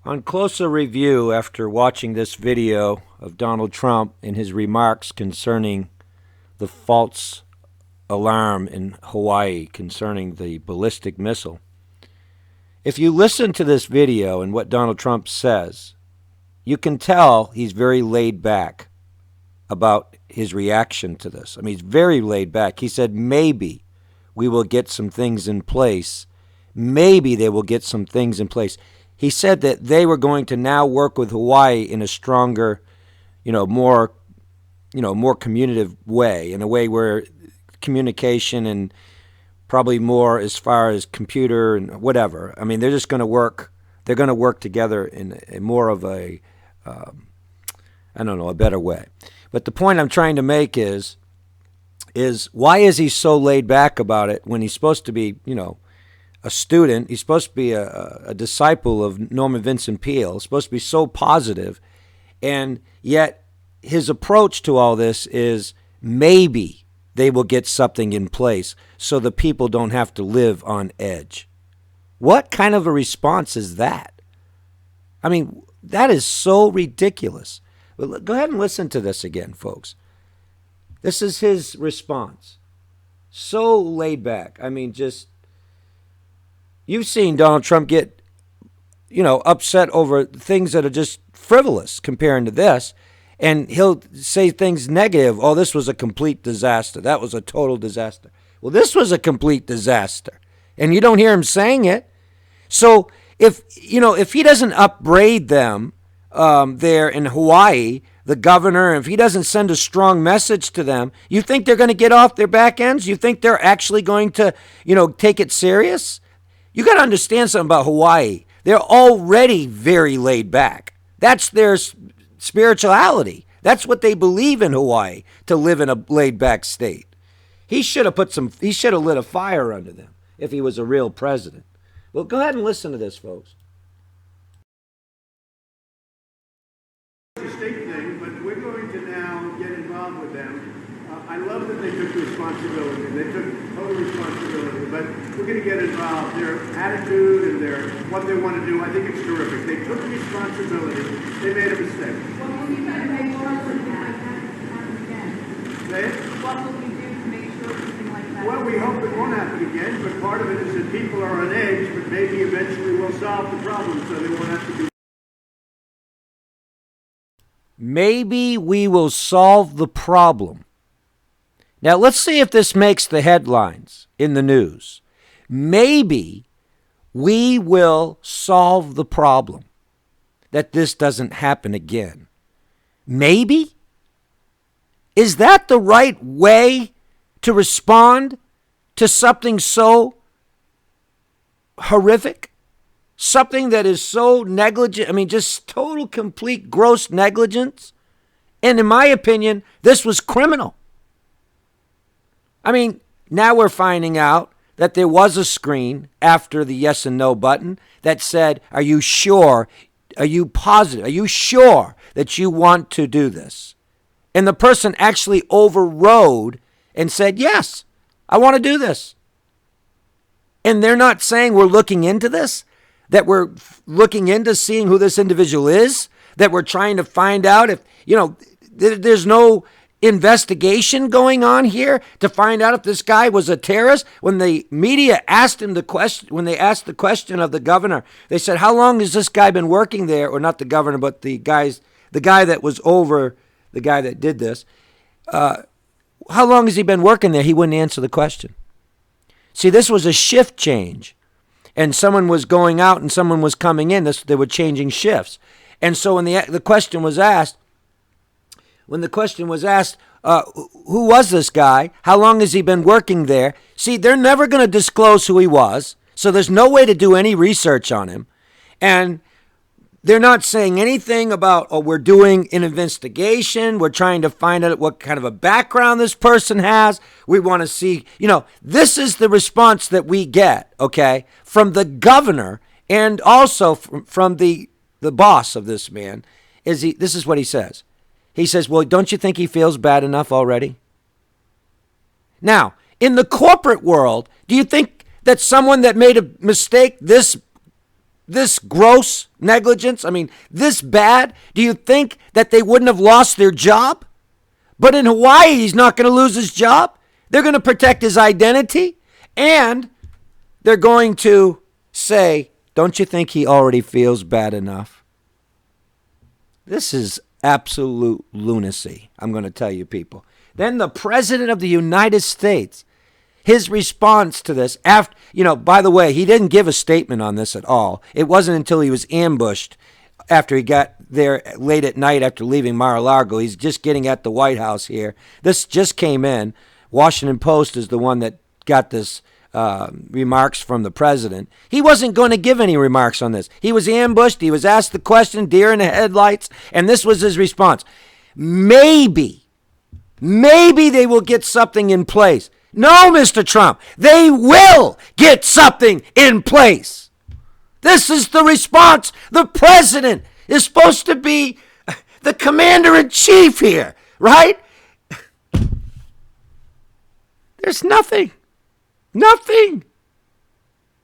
On closer review, after watching this video of Donald Trump and his remarks concerning the false alarm in Hawaii concerning the ballistic missile, if you listen to this video and what Donald Trump says, you can tell he's very laid back about his reaction to this. I mean, he's very laid back. He said, maybe we will get some things in place. Maybe they will get some things in place. He said that they were going to now work with Hawaii in a stronger, more communicative way, in a way where communication and probably more as far as computer and whatever. I mean, they're just going to work. They're going to work together in more of a, a better way. But the point I'm trying to make is why is he so laid back about it when he's supposed to be, a student? He's supposed to be a disciple of Norman Vincent Peale. He's supposed to be so positive, and yet his approach to all this is maybe they will get something in place so the people don't have to live on edge. What kind of a response is that? I mean, that is so ridiculous. But go ahead and listen to this again, folks. This is his response. So laid back. I mean, just, you've seen Donald Trump get, upset over things that are just frivolous comparing to this. And he'll say things negative. Oh, this was a complete disaster. That was a total disaster. Well, this was a complete disaster. And you don't hear him saying it. So if he doesn't upbraid them there in Hawaii, the governor, if he doesn't send a strong message to them, you think they're going to get off their back ends? You think they're actually going to, take it serious? You got to understand something about Hawaii. They're already very laid back. That's their spirituality. That's what they believe in Hawaii, to live in a laid back state. He should have lit a fire under them if he was a real president. Well, go ahead and listen to this, folks. It's a state thing, but we're going to now get involved with them. I love that they took responsibility. They took total responsibility, but we're going to get involved. Their attitude and what they want to do, I think it's terrific. They took responsibility. They made a mistake. What will you do to make sure something like that happens again? Say it? What will you do to make sure something like that? Well, we hope it won't happen again, but part of it is that people are on edge, but maybe eventually we'll solve the problem so they won't have to be. Maybe we will solve the problem. Now, let's see if this makes the headlines in the news. Maybe we will solve the problem, that this doesn't happen again. Maybe? Is that the right way to respond to something so horrific? Something that is so negligent, just total, complete, gross negligence. And in my opinion, this was criminal. Now we're finding out that there was a screen after the yes and no button that said, are you sure? Are you positive? Are you sure that you want to do this? And the person actually overrode and said, yes, I want to do this. And they're not saying we're looking into this, that we're looking into seeing who this individual is, that we're trying to find out if, there's no investigation going on here to find out if this guy was a terrorist. When the media asked him the question, when they asked the question of the governor, they said, how long has this guy been working there? Or not the governor, but the guy that was over the guy that did this. How long has he been working there? He wouldn't answer the question. See, this was a shift change. And someone was going out and someone was coming in. They were changing shifts. And so when the question was asked, who was this guy? How long has he been working there? See, they're never going to disclose who he was. So there's no way to do any research on him. And they're not saying anything about, we're doing an investigation. We're trying to find out what kind of a background this person has. We want to see, this is the response that we get, okay, from the governor and also from the boss of this man. This is what he says. He says, well, don't you think he feels bad enough already? Now, in the corporate world, do you think that someone that made a mistake this this gross negligence, I mean, this bad, do you think that they wouldn't have lost their job? But in Hawaii, he's not going to lose his job. They're going to protect his identity. And they're going to say, don't you think he already feels bad enough? This is absolute lunacy, I'm going to tell you people. Then the President of the United States, his response to this, after, by the way, he didn't give a statement on this at all. It wasn't until he was ambushed after he got there late at night after leaving Mar-a-Lago. He's just getting at the White House here. This just came in. Washington Post is the one that got this remarks from the president. He wasn't going to give any remarks on this. He was ambushed. He was asked the question, deer in the headlights, and this was his response. Maybe they will get something in place. No, Mr. Trump, they will get something in place. This is the response. The president is supposed to be the commander-in-chief here, right? There's nothing.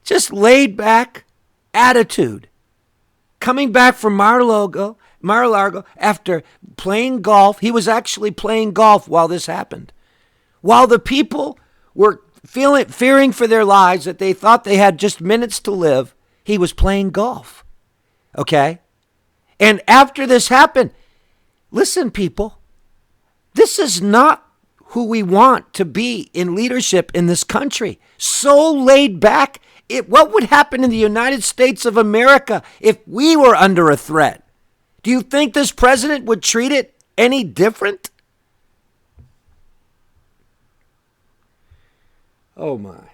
Just laid back attitude. Coming back from Mar-a-Lago after playing golf. He was actually playing golf while this happened. While the people were fearing for their lives, that they thought they had just minutes to live, he was playing golf. Okay? And after this happened, listen, people, this is not who we want to be in leadership in this country. So laid back. What would happen in the United States of America if we were under a threat? Do you think this president would treat it any different? Oh my.